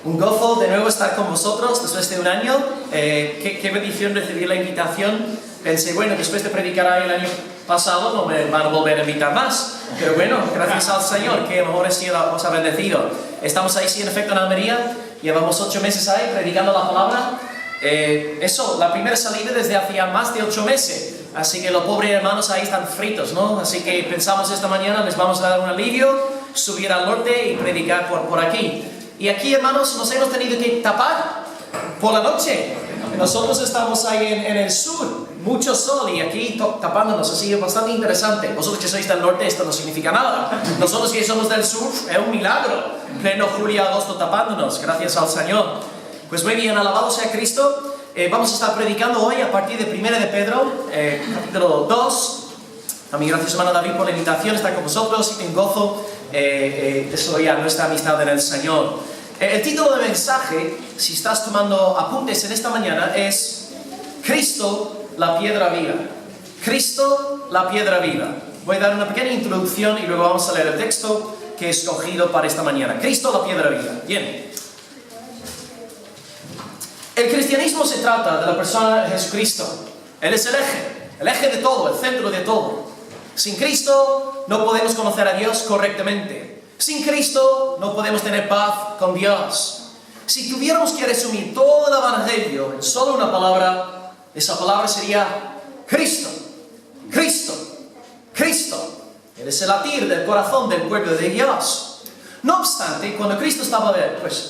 Un gozo de nuevo estar con vosotros después de un año. Qué bendición recibir la invitación. Pensé, bueno, después de predicar ahí el año pasado no me van a volver a invitar más. Pero bueno, gracias al Señor, que a lo mejor os ha bendecido. Estamos ahí, sí, en efecto, en Almería. Llevamos 8 meses ahí predicando la palabra. La primera salida desde hacía más de 8 meses. Así que los pobres hermanos ahí están fritos, ¿no? Así que pensamos esta mañana les vamos a dar un alivio, subir al norte y predicar por aquí. Y aquí, hermanos, nos hemos tenido que tapar por la noche. Nosotros estamos ahí en el sur, mucho sol, y aquí tapándonos, así es bastante interesante. Vosotros que sois del norte, esto no significa nada. Nosotros que somos del sur, es un milagro. Pleno julio, agosto tapándonos, gracias al Señor. Pues muy bien, alabado sea Cristo. Vamos a estar predicando hoy a partir de 1 de Pedro, capítulo 2. A mi gracias hermano David por la invitación, estar con vosotros y en gozo desarrollar nuestra amistad en el Señor. El título del mensaje, si estás tomando apuntes en esta mañana, es Cristo, la piedra viva. Cristo, la piedra viva. Voy a dar una pequeña introducción y luego vamos a leer el texto que he escogido para esta mañana. Cristo, la piedra viva. Bien. El cristianismo se trata de la persona de Jesucristo. Él es el eje de todo, el centro de todo. Sin Cristo no podemos conocer a Dios correctamente. Sin Cristo no podemos tener paz con Dios. Si tuviéramos que resumir todo el Evangelio en solo una palabra, esa palabra sería Cristo. Cristo. Cristo. Él es el latir del corazón del pueblo de Dios. No obstante, cuando Cristo estaba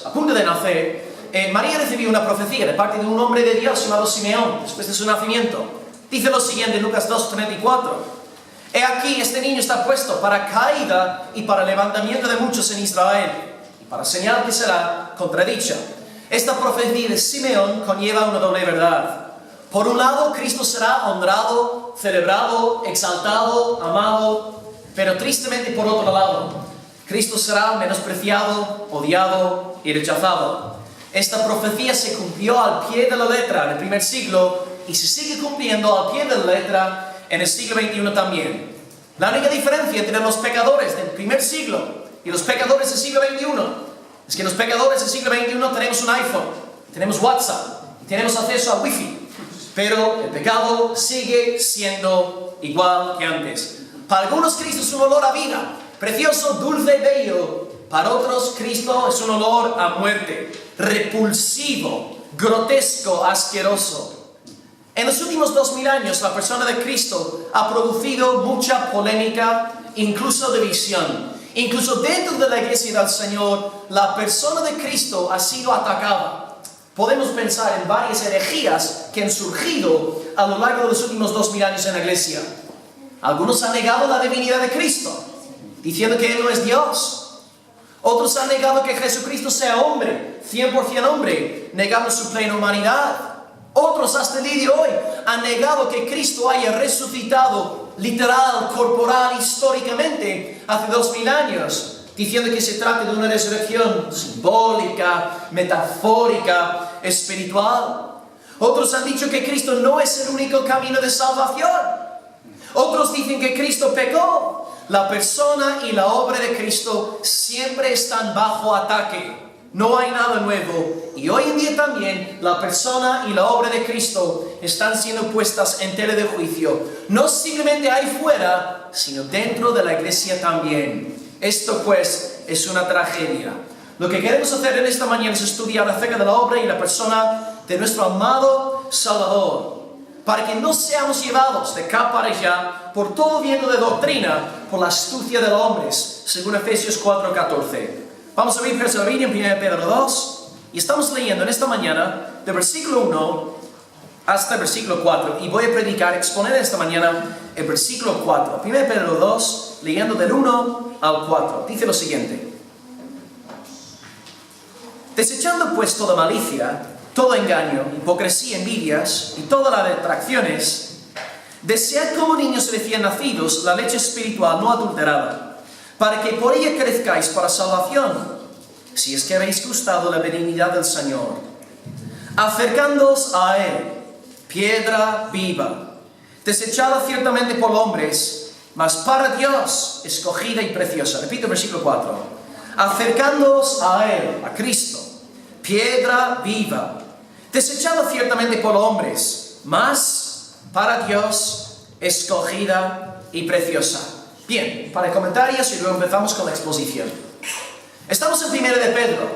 a punto de nacer, María recibió una profecía de parte de un hombre de Dios llamado Simeón, después de su nacimiento. Dice lo siguiente en Lucas 2:34. He aquí, este niño está puesto para caída y para levantamiento de muchos en Israel, y para señal que será contradicha. Esta profecía de Simeón conlleva una doble verdad. Por un lado, Cristo será honrado, celebrado, exaltado, amado, pero tristemente por otro lado, Cristo será menospreciado, odiado y rechazado. Esta profecía se cumplió al pie de la letra en el primer siglo y se sigue cumpliendo al pie de la letra en el siglo XXI también. La única diferencia entre los pecadores del primer siglo y los pecadores del siglo XXI es que los pecadores del siglo XXI tenemos un iPhone, tenemos WhatsApp, tenemos acceso a Wi-Fi, pero el pecado sigue siendo igual que antes. Para algunos Cristo es un olor a vida, precioso, dulce y bello. Para otros Cristo es un olor a muerte, repulsivo, grotesco, asqueroso. En los últimos 2000 años la persona de Cristo ha producido mucha polémica, incluso división. Incluso dentro de la iglesia del Señor, la persona de Cristo ha sido atacada. Podemos pensar en varias herejías que han surgido a lo largo de los últimos 2000 años en la iglesia. Algunos han negado la divinidad de Cristo, diciendo que Él no es Dios. Otros han negado que Jesucristo sea hombre, 100% hombre, negando su plena humanidad. Otros hasta el día de hoy han negado que Cristo haya resucitado literal, corporal, históricamente hace 2000 años, diciendo que se trata de una resurrección simbólica, metafórica, espiritual. Otros han dicho que Cristo no es el único camino de salvación. Otros dicen que Cristo pecó. La persona y la obra de Cristo siempre están bajo ataque. No hay nada nuevo. Y hoy en día también la persona y la obra de Cristo están siendo puestas en tela de juicio. No simplemente ahí fuera, sino dentro de la iglesia también. Esto pues es una tragedia. Lo que queremos hacer en esta mañana es estudiar acerca de la obra y la persona de nuestro amado Salvador, para que no seamos llevados de acá para allá por todo viento de doctrina, por la astucia de los hombres, según Efesios 4:14. Vamos a abrir la Biblia en 1 Pedro 2, y estamos leyendo en esta mañana, de versículo 1 hasta el versículo 4, y voy a exponer esta mañana el versículo 4. 1 Pedro 2, leyendo del 1 al 4, dice lo siguiente. Desechando pues toda malicia, todo engaño, hipocresía, envidias y todas las detracciones, desead como niños recién nacidos la leche espiritual no adulterada, para que por ella crezcáis para salvación, si es que habéis gustado la benignidad del Señor, acercándoos a Él, piedra viva, desechada ciertamente por hombres, mas para Dios escogida y preciosa. Repito el versículo 4. acercándoos a Él, a Cristo, piedra viva, desechada ciertamente por hombres, mas para Dios escogida y preciosa. Bien, para comentarios y luego empezamos con la exposición. Estamos en 1 de Pedro,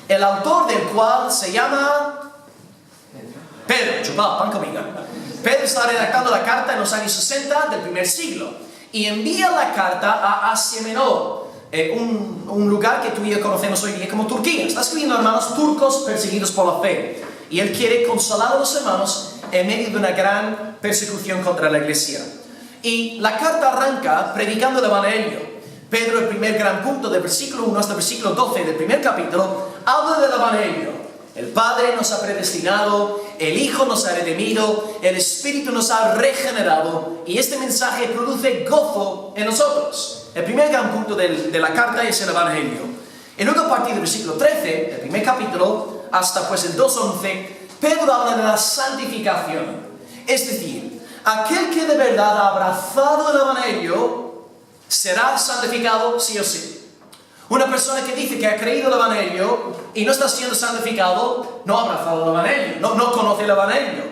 el autor del cual se llama Pedro, chupado, pan conmigo. Pedro está redactando la carta en los años 60 del primer siglo y envía la carta a Asia Menor, un lugar que tú y yo conocemos hoy día como Turquía. Está escribiendo a hermanos turcos perseguidos por la fe y él quiere consolar a los hermanos en medio de una gran persecución contra la iglesia. Y la carta arranca predicando el Evangelio. Pedro, el primer gran punto del versículo 1 hasta el versículo 12 del primer capítulo, habla del Evangelio. El Padre nos ha predestinado, el Hijo nos ha redimido, el Espíritu nos ha regenerado y este mensaje produce gozo en nosotros. El primer gran punto de la carta es el Evangelio. Y luego a partir del versículo 13, del primer capítulo, hasta pues el 2:11, Pedro habla de la santificación. Es decir, aquel que de verdad ha abrazado el Evangelio será santificado sí o sí. Una persona que dice que ha creído el Evangelio y no está siendo santificado, no ha abrazado el Evangelio, no conoce el Evangelio.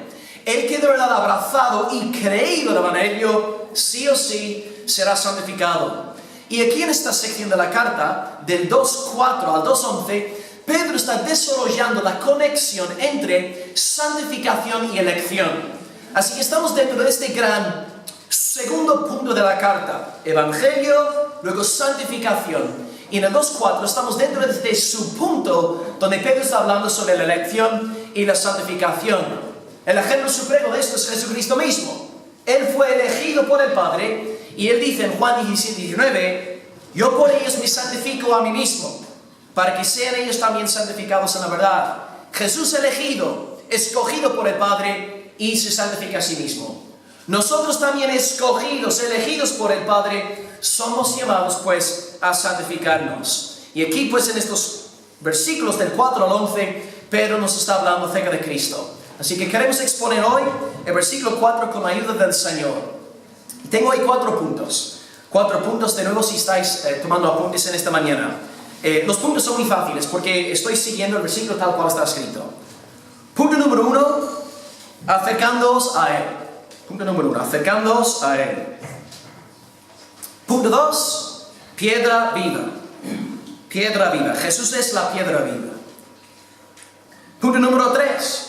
El que de verdad ha abrazado y creído el Evangelio, sí o sí será santificado. Y aquí en esta sección de la carta, del 2:4 al 2:11, Pedro está desarrollando la conexión entre santificación y elección. Así que estamos dentro de este gran segundo punto de la carta: Evangelio, luego santificación. Y en el 2:4 estamos dentro de este subpunto donde Pedro está hablando sobre la elección y la santificación. El ejemplo supremo de esto es Jesucristo mismo. Él fue elegido por el Padre y él dice en Juan 17:19, yo por ellos me santifico a mí mismo, para que sean ellos también santificados en la verdad. Jesús elegido, escogido por el Padre y se santifica a sí mismo. Nosotros también escogidos, elegidos por el Padre, somos llamados pues a santificarnos. Y aquí pues en estos versículos del 4 al 11, Pedro nos está hablando acerca de Cristo. Así que queremos exponer hoy el versículo 4 con la ayuda del Señor. Tengo ahí 4 puntos. 4 puntos de nuevo si estáis tomando apuntes en esta mañana. Los puntos son muy fáciles porque estoy siguiendo el versículo tal cual está escrito. Punto número 1, acercándoos a Él. Punto número 1, acercándoos a Él. Punto 2, piedra viva. Piedra viva. Jesús es la piedra viva. Punto número 3,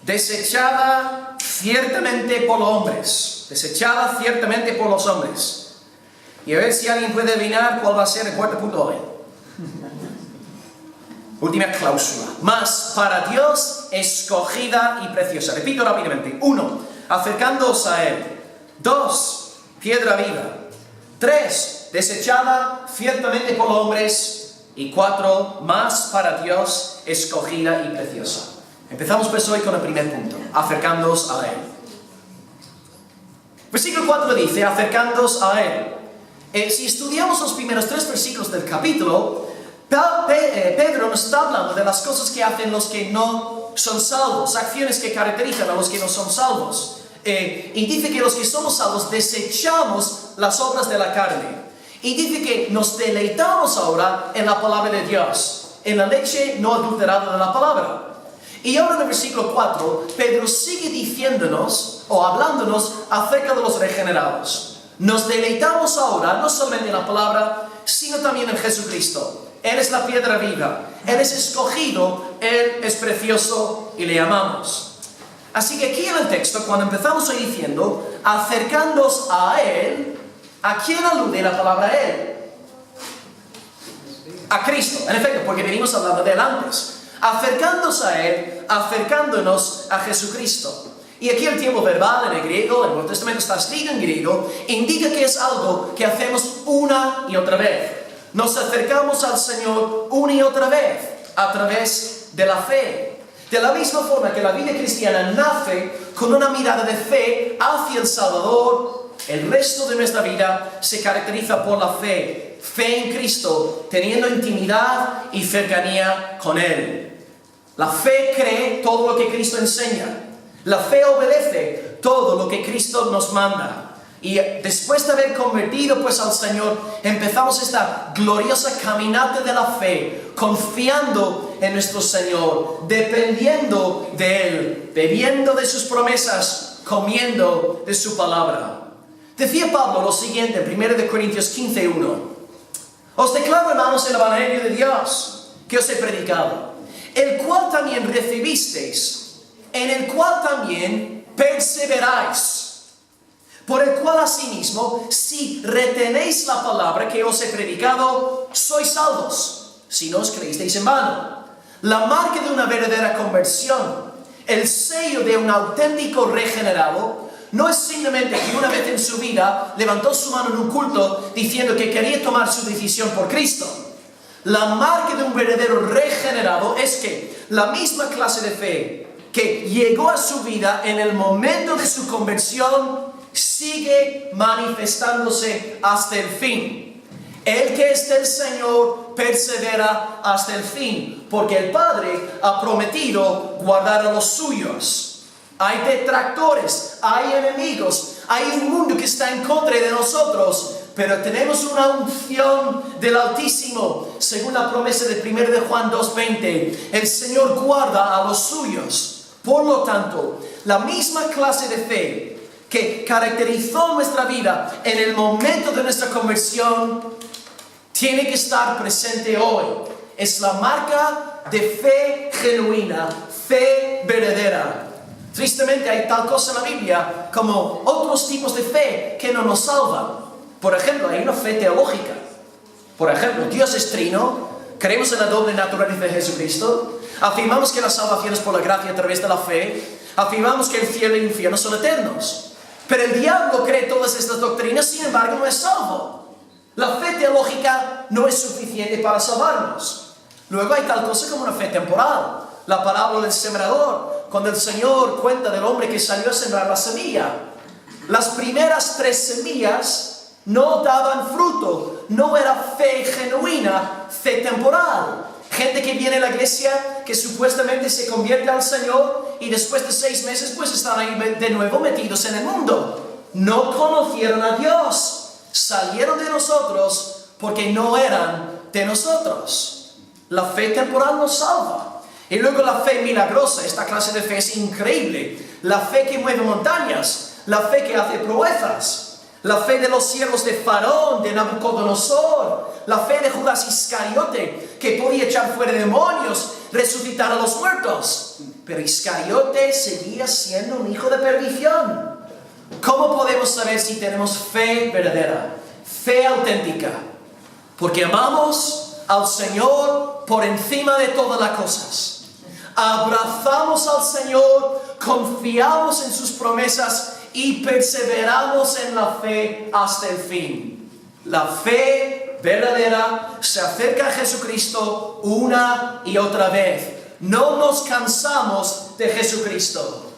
desechada ciertamente por los hombres. Desechada ciertamente por los hombres. Y a ver si alguien puede adivinar cuál va a ser el cuarto punto hoy. Última cláusula. Mas para Dios escogida y preciosa. Repito rápidamente. 1, acercándoos a Él. 2, piedra viva. 3, desechada ciertamente por los hombres. Y 4, más para Dios escogida y preciosa. Empezamos pues hoy con el primer punto, acercándoos a Él. Versículo 4 dice, acercándoos a Él. Si estudiamos los primeros 3 versículos del capítulo, Pedro nos está hablando de las cosas que hacen los que no son salvos, acciones que caracterizan a los que no son salvos. Y dice que los que somos salvos desechamos las obras de la carne. Y dice que nos deleitamos ahora en la palabra de Dios, en la leche no adulterada de la palabra. Y ahora en el versículo 4, Pedro sigue diciéndonos, o hablándonos acerca de los regenerados. Nos deleitamos ahora, no solamente en la palabra, sino también en Jesucristo. Él es la piedra viva, Él es escogido, Él es precioso y le amamos. Así que aquí en el texto, cuando empezamos hoy diciendo, acercándoos a Él, ¿a quién alude la palabra Él? A Cristo, en efecto, porque venimos hablando de Él antes. Acercándonos a Él, acercándonos a Jesucristo. Y aquí el tiempo verbal en el griego, el Nuevo Testamento está escrito en griego, indica que es algo que hacemos una y otra vez. Nos acercamos al Señor una y otra vez, a través de la fe. De la misma forma que la vida cristiana nace con una mirada de fe hacia el Salvador, el resto de nuestra vida se caracteriza por la fe. Fe en Cristo, teniendo intimidad y cercanía con Él. La fe cree todo lo que Cristo enseña. La fe obedece todo lo que Cristo nos manda. Y después de haber convertido pues al Señor, empezamos esta gloriosa caminata de la fe, confiando en nuestro Señor, dependiendo de Él, bebiendo de sus promesas, comiendo de su palabra. Decía Pablo lo siguiente en 1 Corintios 15:1: os declaro, hermanos, el Evangelio de Dios que os he predicado, el cual también recibisteis, en el cual también perseveráis, por el cual asimismo, si retenéis la palabra que os he predicado, sois salvos, si no os creísteis en vano. La marca de una verdadera conversión, el sello de un auténtico regenerado, no es simplemente que una vez en su vida levantó su mano en un culto diciendo que quería tomar su decisión por Cristo. La marca de un verdadero regenerado es que la misma clase de fe que llegó a su vida en el momento de su conversión sigue manifestándose hasta el fin. El que es del Señor persevera hasta el fin, porque el Padre ha prometido guardar a los suyos. Hay detractores, hay enemigos, hay un mundo que está en contra de nosotros, pero tenemos una unción del Altísimo, según la promesa de 1 de Juan 2:20. El Señor guarda a los suyos. Por lo tanto, la misma clase de fe que caracterizó nuestra vida en el momento de nuestra conversión tiene que estar presente hoy. Es la marca de fe genuina, fe verdadera. Tristemente hay tal cosa en la Biblia como otros tipos de fe que no nos salvan. Por ejemplo, hay una fe teológica. Por ejemplo, Dios es trino, creemos en la doble naturaleza de Jesucristo, afirmamos que la salvación es por la gracia a través de la fe, afirmamos que el cielo y el infierno son eternos. Pero el diablo cree todas estas doctrinas, sin embargo no es salvo. La fe teológica no es suficiente para salvarnos. Luego hay tal cosa como una fe temporal. La parábola del sembrador, cuando el Señor cuenta del hombre que salió a sembrar la semilla. Las primeras 3 semillas no daban fruto, no era fe genuina, fe temporal. Gente que viene a la iglesia, que supuestamente se convierte al Señor y después de 6 meses pues están ahí de nuevo metidos en el mundo. No conocieron a Dios, salieron de nosotros porque no eran de nosotros. La fe temporal nos salva. Y luego la fe milagrosa, esta clase de fe es increíble. La fe que mueve montañas, la fe que hace proezas. La fe de los siervos de Faraón, de Nabucodonosor, la fe de Judas Iscariote, que podía echar fuera demonios, resucitar a los muertos. Pero Iscariote seguía siendo un hijo de perdición. ¿Cómo podemos saber si tenemos fe verdadera, fe auténtica? Porque amamos al Señor por encima de todas las cosas. Abrazamos al Señor, confiamos en sus promesas y perseveramos en la fe hasta el fin. La fe verdadera se acerca a Jesucristo una y otra vez. No nos cansamos de Jesucristo.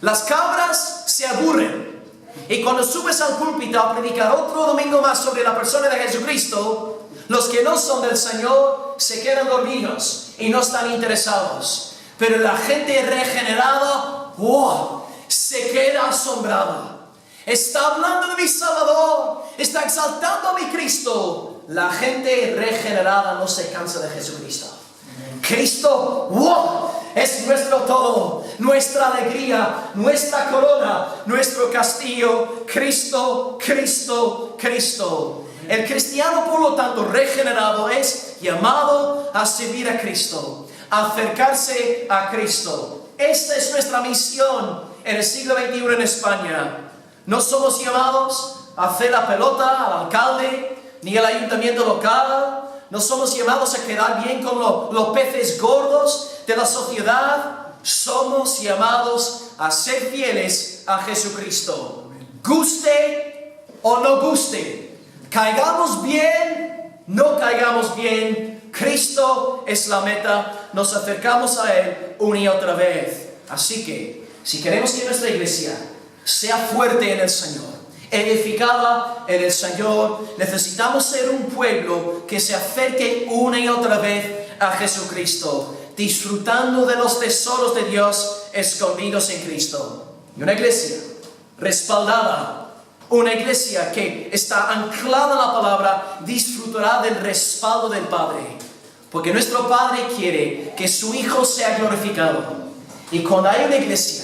Las cabras se aburren. Y cuando subes al púlpito a predicar otro domingo más sobre la persona de Jesucristo, los que no son del Señor se quedan dormidos y no están interesados. Pero la gente regenerada, ¡wow!, se queda asombrada. Está hablando de mi Salvador, está exaltando a mi Cristo. La gente regenerada no se cansa de Jesucristo. Cristo, ¡wow!, es nuestro todo, nuestra alegría, nuestra corona, nuestro castillo. Cristo, Cristo, Cristo. El cristiano, por lo tanto, regenerado es llamado a servir a Cristo, a acercarse a Cristo. Esta es nuestra misión en el siglo XXI en España. No somos llamados a hacer la pelota al alcalde ni al ayuntamiento local. No somos llamados a quedar bien con los peces gordos de la sociedad. Somos llamados a ser fieles a Jesucristo. Guste o no guste, caigamos bien, no caigamos bien, Cristo es la meta. Nos acercamos a Él una y otra vez. Así que si queremos que nuestra iglesia sea fuerte en el Señor, edificada en el Señor, necesitamos ser un pueblo que se acerque una y otra vez a Jesucristo, disfrutando de los tesoros de Dios escondidos en Cristo. Y una iglesia respaldada Una iglesia que está anclada en la palabra disfrutará del respaldo del Padre. Porque nuestro Padre quiere que su Hijo sea glorificado. Y cuando hay una iglesia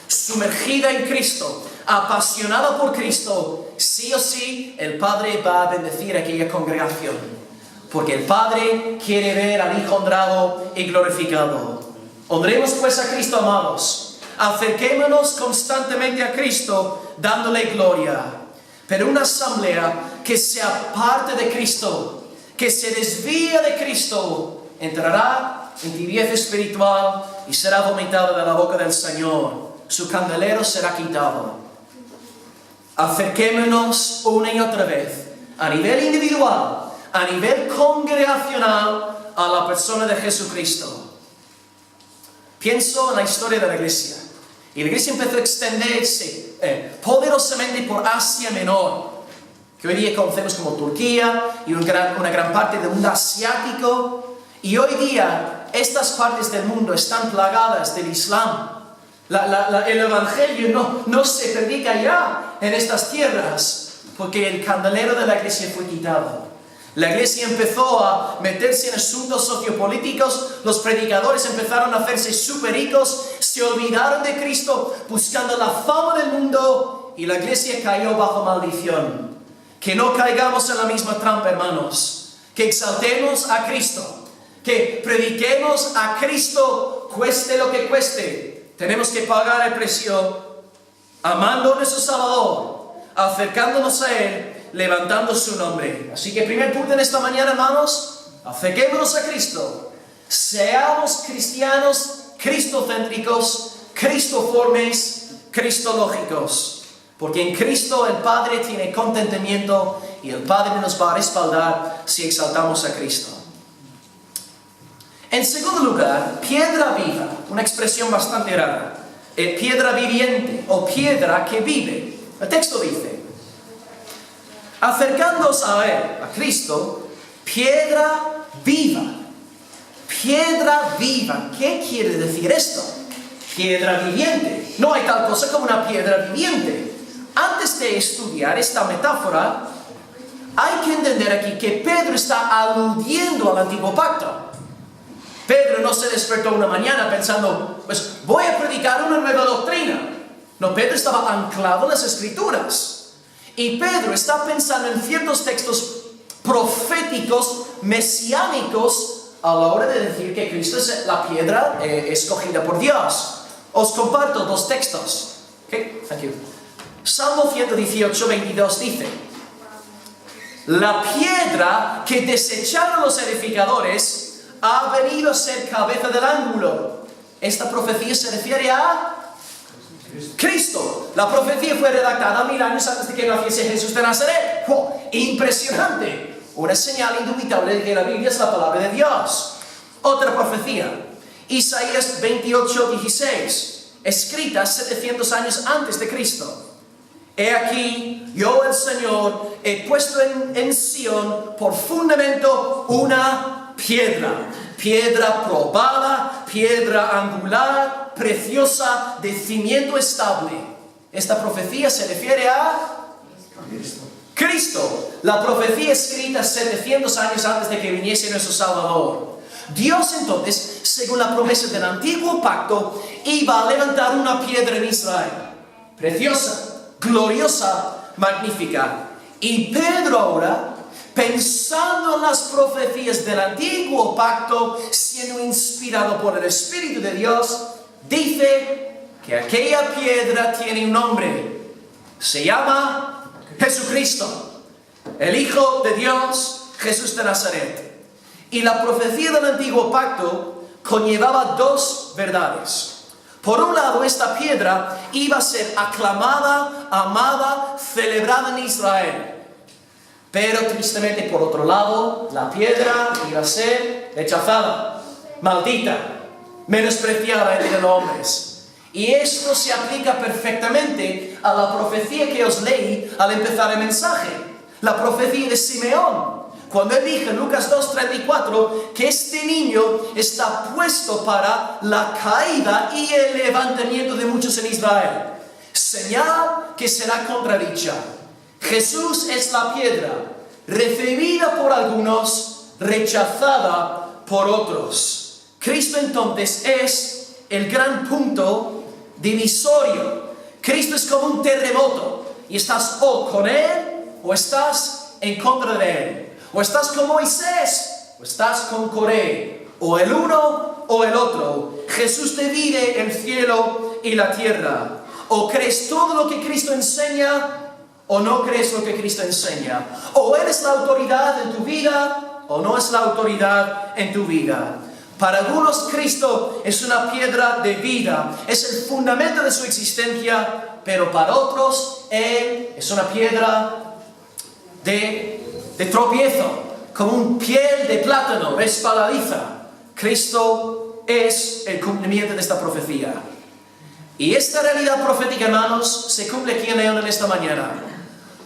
sumergida en Cristo, apasionada por Cristo, sí o sí el Padre va a bendecir a aquella congregación. Porque el Padre quiere ver al Hijo honrado y glorificado. Honremos pues a Cristo, amados. Acerquémonos constantemente a Cristo, dándole gloria. Pero una asamblea que se aparte de Cristo, que se desvía de Cristo, entrará en tibieza espiritual y será vomitada de la boca del Señor. Su candelero será quitado. Acerquémonos una y otra vez, a nivel individual, a nivel congregacional, a la persona de Jesucristo. Pienso en la historia de la iglesia. Y la iglesia empezó a extenderse poderosamente por Asia Menor, que hoy día conocemos como Turquía y una gran parte del mundo asiático. Y hoy día estas partes del mundo están plagadas del Islam. El Evangelio no se predica ya en estas tierras porque el candelero de la iglesia fue quitado. La iglesia empezó a meterse en asuntos sociopolíticos, los predicadores empezaron a hacerse súper ricos, se olvidaron de Cristo buscando la fama del mundo y la iglesia cayó bajo maldición. Que no caigamos en la misma trampa, hermanos. Que exaltemos a Cristo, que prediquemos a Cristo, cueste lo que cueste. Tenemos que pagar el precio amando a nuestro Salvador, acercándonos a Él, levantando su nombre. Así que primer punto en esta mañana, hermanos, acerquémonos a Cristo. Seamos cristianos cristocéntricos, cristoformes, cristológicos. Porque en Cristo el Padre tiene contentamiento y el Padre nos va a respaldar si exaltamos a Cristo. En segundo lugar, piedra viva, una expresión bastante rara. Piedra viviente o piedra que vive. El texto dice: acercándoos a Él, a Cristo, piedra viva. Piedra viva. ¿Qué quiere decir esto? Piedra viviente. No hay tal cosa como una piedra viviente. Antes de estudiar esta metáfora, hay que entender aquí que Pedro está aludiendo al antiguo pacto. Pedro no se despertó una mañana pensando, pues voy a predicar una nueva doctrina. No, Pedro estaba anclado en las Escrituras. Y Pedro está pensando en ciertos textos proféticos, mesiánicos, a la hora de decir que Cristo es la piedra escogida por Dios. Os comparto dos textos. Okay, thank you. Salmo 118, 22 dice: la piedra que desecharon los edificadores ha venido a ser cabeza del ángulo. Esta profecía se refiere a Cristo. La profecía fue redactada 1000 años antes de que naciese Jesús de Nazaret. ¡Oh! Impresionante. Una señal indubitable de que la Biblia es la palabra de Dios. Otra profecía, Isaías 28, 16, escrita 700 años antes de Cristo. He aquí, yo el Señor he puesto en Sión por fundamento una piedra. Piedra probada, piedra angular, preciosa, de cimiento estable. Esta profecía se refiere a Cristo. La profecía escrita 700 años antes de que viniese nuestro Salvador. Dios entonces, según la promesa del antiguo pacto, iba a levantar una piedra en Israel. Preciosa, gloriosa, magnífica. Y Pedro ahora, pensando en las profecías del antiguo pacto, siendo inspirado por el Espíritu de Dios, dice que aquella piedra tiene un nombre. Se llama Jesucristo, el Hijo de Dios, Jesús de Nazaret. Y la profecía del antiguo pacto conllevaba dos verdades. Por un lado, esta piedra iba a ser aclamada, amada, celebrada en Israel. Pero tristemente, por otro lado, la piedra iba a ser rechazada, maldita, menospreciada entre los hombres. Y esto se aplica perfectamente a la profecía que os leí al empezar el mensaje. La profecía de Simeón. Cuando él dijo en Lucas 2:34 que este niño está puesto para la caída y el levantamiento de muchos en Israel. Señal que será contradicha. Jesús es la piedra, recibida por algunos, rechazada por otros. Cristo entonces es el gran punto divisorio. Cristo es como un terremoto y estás o con Él o estás en contra de Él. O estás con Moisés o estás con Coré. O el uno o el otro. Jesús divide el cielo y la tierra. O crees todo lo que Cristo enseña o no crees lo que Cristo enseña. O eres la autoridad en tu vida o no es la autoridad en tu vida. Para algunos Cristo es una piedra de vida, es el fundamento de su existencia, pero para otros Él es una piedra de tropiezo, como un piel de plátano resbaladiza. Cristo es el cumplimiento de esta profecía. Y esta realidad profética, hermanos, se cumple aquí en León en esta mañana.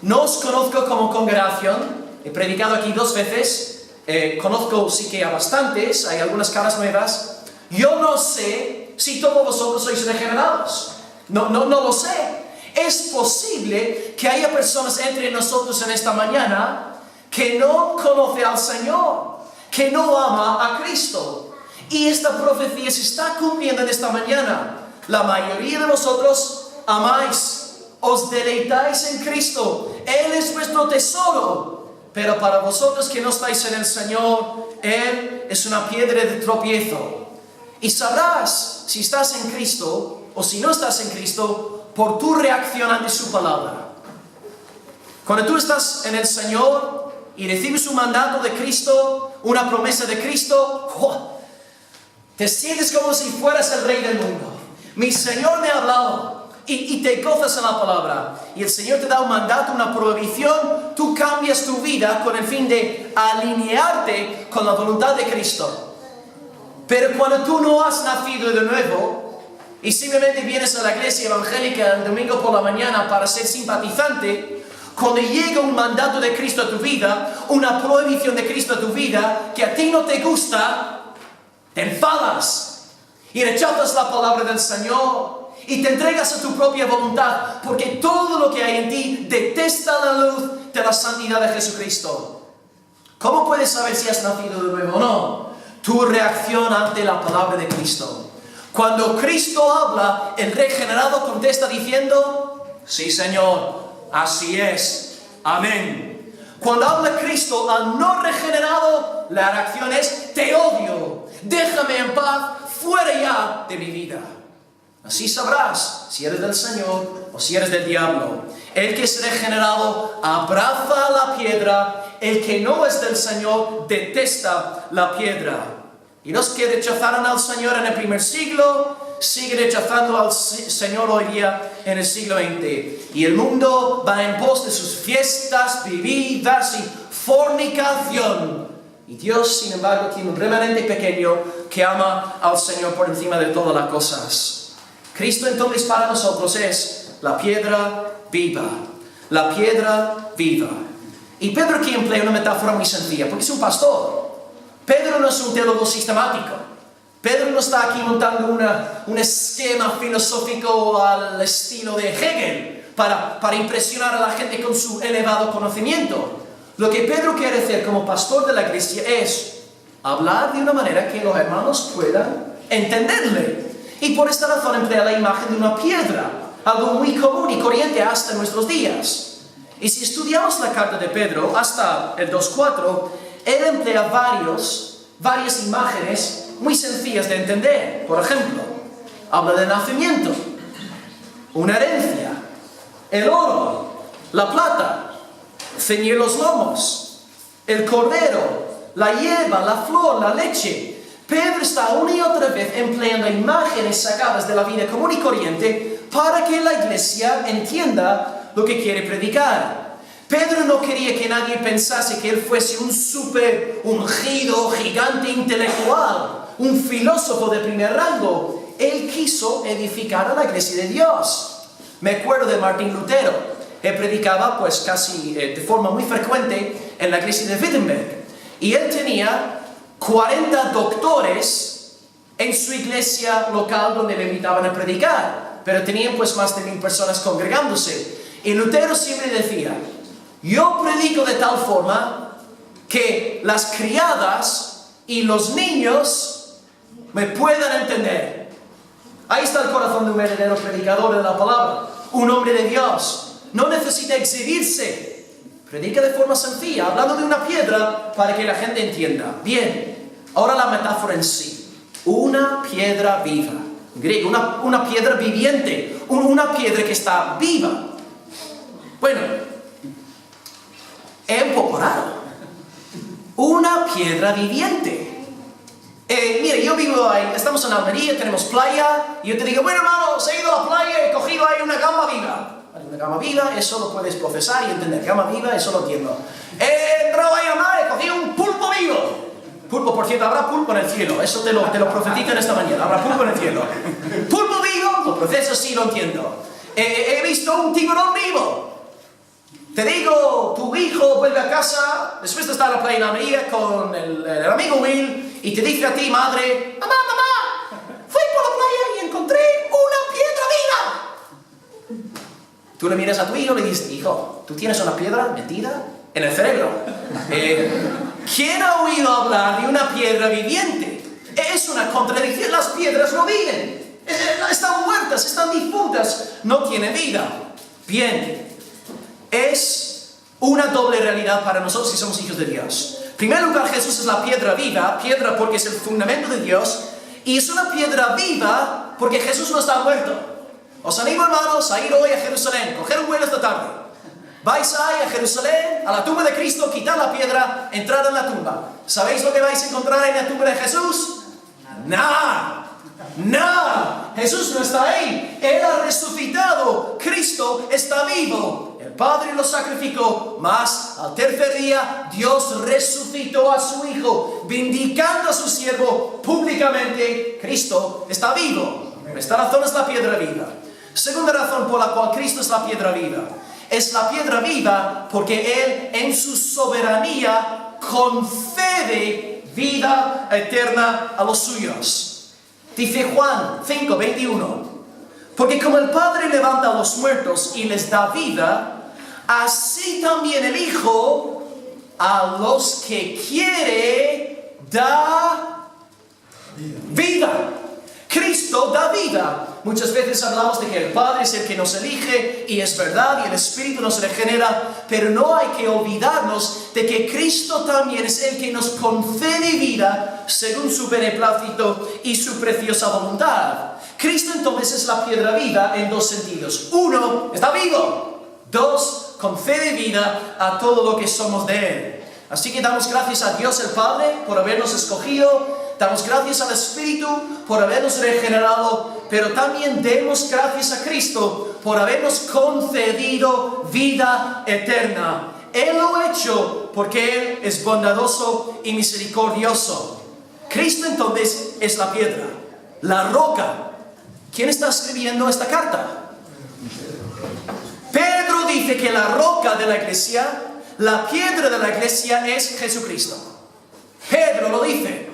No os conozco como congregación, he predicado aquí 2 veces. Conozco sí que a bastantes, hay algunas caras nuevas. Yo no sé si todos vosotros sois regenerados. No lo sé. Es posible que haya personas entre nosotros en esta mañana que no conoce al Señor, que no ama a Cristo. Y esta profecía se está cumpliendo en esta mañana. La mayoría de vosotros amáis, os deleitáis en Cristo. Él es vuestro tesoro. Pero para vosotros que no estáis en el Señor, Él es una piedra de tropiezo. Y sabrás si estás en Cristo o si no estás en Cristo por tu reacción ante su palabra. Cuando tú estás en el Señor y recibes un mandato de Cristo, una promesa de Cristo, ¡oh!, te sientes como si fueras el rey del mundo. Mi Señor me ha hablado. Y te gozas en la palabra. Y el Señor te da un mandato, una prohibición. Tú cambias tu vida con el fin de alinearte con la voluntad de Cristo. Pero cuando tú no has nacido de nuevo y simplemente vienes a la iglesia evangélica el domingo por la mañana para ser simpatizante, cuando llega un mandato de Cristo a tu vida, una prohibición de Cristo a tu vida que a ti no te gusta, te enfadas y rechazas la palabra del Señor. Y te entregas a tu propia voluntad, porque todo lo que hay en ti detesta la luz de la santidad de Jesucristo. ¿Cómo puedes saber si has nacido de nuevo o no? Tu reacción ante la palabra de Cristo. Cuando Cristo habla, el regenerado contesta diciendo: sí, Señor, así es, amén. Cuando habla Cristo al no regenerado, la reacción es: te odio, déjame en paz, fuera ya de mi vida. Así sabrás si eres del Señor o si eres del diablo. El que es regenerado abraza la piedra. El que no es del Señor detesta la piedra. Y los que rechazaron al Señor en el primer siglo siguen rechazando al Señor hoy día en el siglo XX. Y el mundo va en pos de sus fiestas, bebidas y fornicación. Y Dios, sin embargo, tiene un remanente pequeño que ama al Señor por encima de todas las cosas. Cristo entonces para nosotros es la piedra viva. La piedra viva. Y Pedro aquí emplea una metáfora muy sencilla, porque es un pastor. Pedro no es un teólogo sistemático. Pedro no está aquí montando un esquema filosófico al estilo de Hegel para impresionar a la gente con su elevado conocimiento. Lo que Pedro quiere hacer como pastor de la iglesia es hablar de una manera que los hermanos puedan entenderle. Y por esta razón emplea la imagen de una piedra, algo muy común y corriente hasta nuestros días. Y si estudiamos la carta de Pedro hasta el 2:4, él emplea varias imágenes muy sencillas de entender. Por ejemplo, habla del nacimiento, una herencia, el oro, la plata, ceñir los lomos, el cordero, la hierba, la flor, la leche. Pedro está una y otra vez empleando imágenes sacadas de la vida común y corriente para que la iglesia entienda lo que quiere predicar. Pedro no quería que nadie pensase que él fuese un súper ungido, gigante intelectual, un filósofo de primer rango. Él quiso edificar a la iglesia de Dios. Me acuerdo de Martín Lutero. Él predicaba pues casi de forma muy frecuente en la iglesia de Wittenberg. Y él tenía 40 doctores en su iglesia local donde le invitaban a predicar, pero tenían pues más de 1000 personas congregándose. Y Lutero siempre decía: Yo predico de tal forma que las criadas y los niños me puedan entender. Ahí está el corazón de un verdadero predicador de la palabra. Un hombre de Dios no necesita exhibirse. Predica de forma sencilla, hablando de una piedra para que la gente entienda. Bien, ahora la metáfora en sí. Una piedra viva. En griego, una piedra viviente. Una piedra que está viva. Bueno, es un poco raro. Una piedra viviente. Mire, yo vivo ahí, estamos en Almería, tenemos playa, y yo te digo, bueno hermano, he ido a la playa y he cogido ahí una gamba viva. Una gamba viva, eso lo puedes procesar y entender. Gamba viva, eso lo entiendo. He entrado ahí a mar, he cogido un pulpo vivo. Pulpo, por cierto, habrá pulpo en el cielo, eso te lo profetizo en esta mañana, habrá pulpo en el cielo. Pulpo vivo, lo proceso sí lo entiendo. He visto un tiburón vivo. Te digo, tu hijo vuelve a casa, después de estar en la playa en Almería con el amigo Will, y te dice a ti, madre, mamá, fui por la playa y encontré una piedra viva. Tú le miras a tu hijo y le dices, hijo, ¿tú tienes una piedra metida en el cerebro? ¿Quién ha oído hablar de una piedra viviente? Es una contradicción, las piedras no viven. Están muertas, están difuntas, no tienen vida. Bien. Es una doble realidad para nosotros si somos hijos de Dios. En primer lugar, Jesús es la piedra viva, piedra porque es el fundamento de Dios, y es una piedra viva porque Jesús no está muerto. Os animo, hermanos, a ir hoy a Jerusalén, coger un vuelo esta tarde. Vais ahí a Jerusalén, a la tumba de Cristo, quitar la piedra, entrar en la tumba. ¿Sabéis lo que vais a encontrar en la tumba de Jesús? Nada. Jesús no está ahí. Él ha resucitado. Cristo está vivo. El Padre lo sacrificó, mas al tercer día Dios resucitó a su Hijo, vindicando a su siervo públicamente. Cristo está vivo. Esta razón es la piedra viva. Segunda razón por la cual Cristo es la piedra viva. Es la piedra viva porque Él en su soberanía concede vida eterna a los suyos. Dice Juan 5:21, porque como el Padre levanta a los muertos y les da vida, así también el Hijo a los que quiere da vida. Cristo da vida. Muchas veces hablamos de que el Padre es el que nos elige, y es verdad, y el Espíritu nos regenera, pero no hay que olvidarnos de que Cristo también es el que nos concede vida según su beneplácito y su preciosa voluntad. Cristo entonces es la piedra viva en dos sentidos. Uno, está vivo. Dos, concede vida a todo lo que somos de Él. Así que damos gracias a Dios el Padre por habernos escogido. Damos gracias al Espíritu por habernos regenerado, pero también demos gracias a Cristo por habernos concedido vida eterna. Él lo ha hecho porque Él es bondadoso y misericordioso. Cristo entonces es la piedra, la roca. ¿Quién está escribiendo esta carta? Pedro dice que la roca de la iglesia, la piedra de la iglesia es Jesucristo. Pedro lo dice.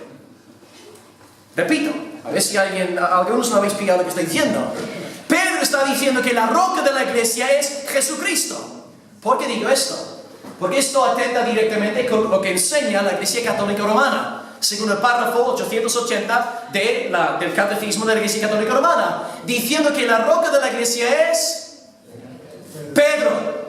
Repito, a ver si algunos no habéis pillado lo que estoy diciendo. Pedro está diciendo que la roca de la iglesia es Jesucristo. ¿Por qué digo esto? Porque esto atenta directamente con lo que enseña la Iglesia Católica Romana, según el párrafo 880 del Catecismo de la Iglesia Católica Romana, diciendo que la roca de la iglesia es Pedro.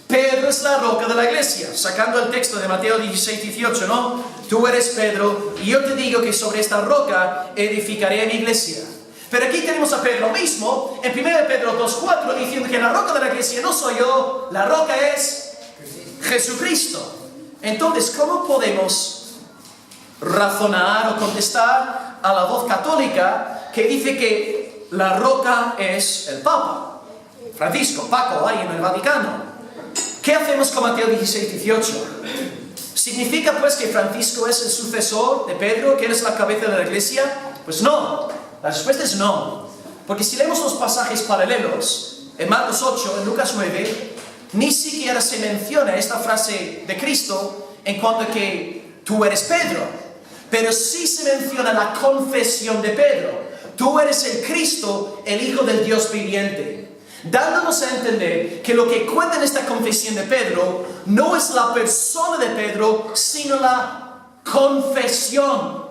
Pedro es la roca de la iglesia, sacando el texto de Mateo 16:18, ¿no? Tú eres Pedro, y yo te digo que sobre esta roca edificaré mi iglesia. Pero aquí tenemos a Pedro mismo, en 1 Pedro 2:4, diciendo que la roca de la iglesia no soy yo, la roca es Jesucristo. Entonces, ¿cómo podemos razonar o contestar a la voz católica que dice que la roca es el Papa Francisco, Paco, ahí en el Vaticano? ¿Qué hacemos con Mateo 16:18? ¿Significa pues que Francisco es el sucesor de Pedro, que él es la cabeza de la iglesia? Pues no, la respuesta es no. Porque si leemos los pasajes paralelos, en Marcos 8, en Lucas 9, ni siquiera se menciona esta frase de Cristo en cuanto a que tú eres Pedro. Pero sí se menciona la confesión de Pedro. Tú eres el Cristo, el Hijo del Dios viviente. dándonos a entender que lo que cuenta en esta confesión de Pedro no es la persona de Pedro, sino la confesión.